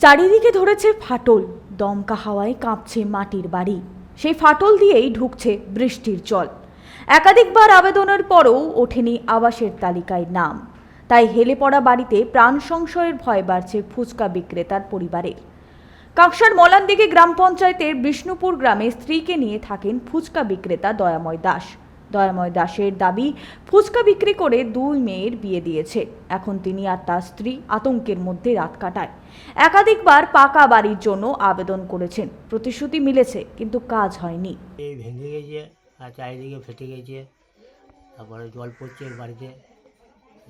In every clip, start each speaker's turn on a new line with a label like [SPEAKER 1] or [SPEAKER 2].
[SPEAKER 1] চারিদিকে ধরেছে ফাটল, দমকা হাওয়ায় কাঁপছে মাটির বাড়ি। সেই ফাটল দিয়েই ঢুকছে বৃষ্টির জল। একাধিকবার আবেদনের পরও ওঠেনি আবাসের তালিকায় নাম। তাই হেলে পড়া বাড়িতে প্রাণ সংশয়ের ভয় বাড়ছে ফুচকা বিক্রেতার পরিবারের। কাঁকসার মলানদিঘি গ্রাম পঞ্চায়েতের বিষ্ণুপুর গ্রামে স্ত্রীকে নিয়ে থাকেন ফুচকা বিক্রেতা দয়াময় দাস। দয়াময় দাসের দাবি, ফুচকা বিক্রি করে 2 মেয়ের বিয়ে দিয়েছে। এখন তিনি আর তার স্ত্রী আতঙ্কের মধ্যে রাত কাটায়। একাধিকবার পাকা বাড়ির জন্য আবেদন করেছেন, প্রতিশ্রুতি মিলেছে কিন্তু কাজ হয়নি।
[SPEAKER 2] এই ভেঙে গেছে আর চারিদিকে ফেটে গেছে, তারপরে জল পড়ছে বাড়িতে,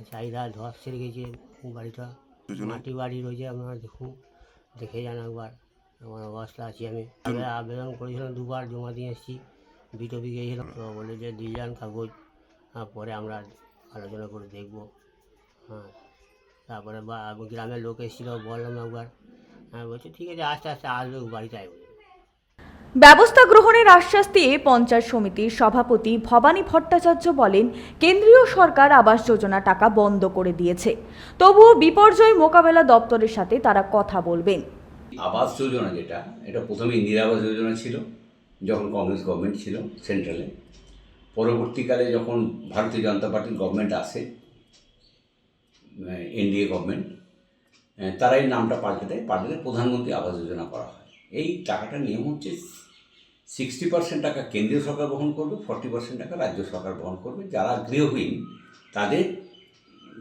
[SPEAKER 2] চারিদা ধস ছেড়ে গেছে। বাড়িটা মাটি বাড়ি রয়েছে, আপনারা দেখুন, দেখে যান একবার আমার অবস্থা আছি। আমি আবেদন করেছিলাম, 2 বার জমা দিয়ে এসেছি, বিটপি গিয়েছিলাম, তো বলে যে দিয়ে যান কাগজ, পরে আমরা আলোচনা করে দেখব। তারপরে গ্রামের লোক এসেছিল, বললাম একবার, বলছে ঠিক আছে আস্তে আস্তে আসবে, বাড়িতে আসবে।
[SPEAKER 1] ব্যবস্থা গ্রহণের আশ্বাস দিয়ে পঞ্চায়েত সমিতির সভাপতি ভবানী ভট্টাচার্য বলেন, কেন্দ্রীয় সরকার আবাস যোজনা টাকা বন্ধ করে দিয়েছে, তবুও বিপর্যয় মোকাবেলা দপ্তরের সাথে তারা কথা বলবেন।
[SPEAKER 3] আবাস যোজনা যেটা, এটা প্রথমে ইন্দিরা আবাস যোজনা ছিল যখন কংগ্রেস গভর্নমেন্ট ছিল সেন্ট্রালে। পরবর্তীকালে যখন ভারতীয় জনতা পার্টির গভর্নমেন্ট আসে, এনডিএ গভর্নমেন্ট, তারা এই নামটা পাল্টে প্রধানমন্ত্রী আবাস যোজনা করা হয়। এই টাকাটার নিয়ম হচ্ছে 60% টাকা কেন্দ্রীয় সরকার বহন করবে, 40% টাকা রাজ্য সরকার বহন করবে, যারা গৃহহীন তাদের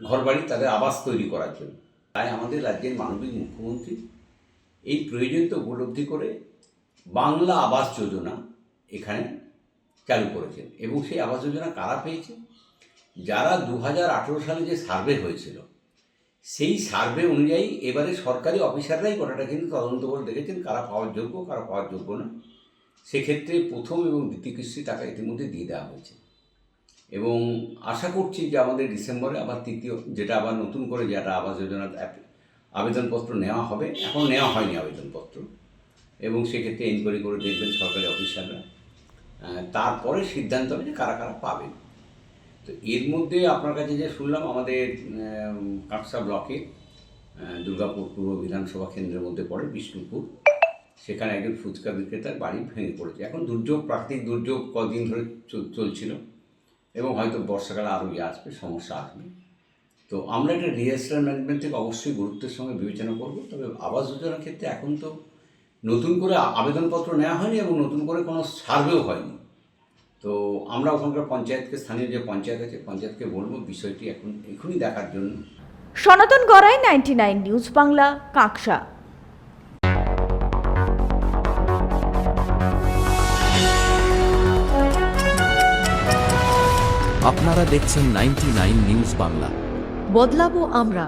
[SPEAKER 3] ঘরবাড়ি, তাদের আবাস তৈরি করার জন্য। তাই আমাদের রাজ্যের মাননীয় মুখ্যমন্ত্রী এই প্রয়োজনীয়তা উপলব্ধি করে বাংলা আবাস যোজনা এখানে চালু করেছেন। এবং সেই আবাস যোজনা কারা পেয়েছে? যারা 2018 সালে যে সার্ভে হয়েছিল, সেই সার্ভে অনুযায়ী এবারে সরকারি অফিসাররাই গোটাটা কিন্তু তদন্ত করে দেখেছেন কারা পাওয়ার যোগ্য, কারা পাওয়ার যোগ্য না। সেক্ষেত্রে প্রথম এবং দ্বিতীয় কিস্তি টাকা ইতিমধ্যে দিয়ে দেওয়া হয়েছে এবং আশা করছি যে আমাদের ডিসেম্বরে আবার তৃতীয়, যেটা আবার নতুন করে যেটা আবাস যোজনার আবেদনপত্র নেওয়া হবে। এখনও নেওয়া হয়নি আবেদনপত্র, এবং সেক্ষেত্রে এনকোয়ারি করে দেখবেন সরকারি অফিসাররা, তারপরে সিদ্ধান্ত হবে যে কারা কারা পাবেন। তো এর মধ্যে আপনার কাছে যে শুনলাম, আমাদের কাঁকসা ব্লকে দুর্গাপুর পূর্ব বিধানসভা কেন্দ্রের মধ্যে পড়ে বিষ্ণুপুর, সেখানে একজন ফুচকা বিক্রেতার বাড়ি ভেঙে পড়েছে। এখন দুর্যোগ, প্রাকৃতিক দুর্যোগ কদিন ধরে চলছিল এবং হয়তো বর্ষাকালে আরও আসবে, সমস্যা আসবে। তো আমরা এটা ডিজাস্টার ম্যানেজমেন্ট থেকে অবশ্যই গুরুত্বের সঙ্গে বিবেচনা করব। তবে আবাস যোজনার ক্ষেত্রে এখন তো নতুন করে আবেদনপত্র নেওয়া হয়নি এবং নতুন করে কোনো সার্ভেও হয়নি। তো আমরা ওখানকার পঞ্চায়েতকে, স্থানীয় যে পঞ্চায়েত আছে, পঞ্চায়েতকে বলবো বিষয়টি এখনই দেখার জন্য।
[SPEAKER 1] সনাতন গড়াই, 99 নিউজ বাংলা, কাঁকসা।
[SPEAKER 4] আপনারা দেখছেন 99 নিউজ বাংলা।
[SPEAKER 5] বদলাবো আমরা।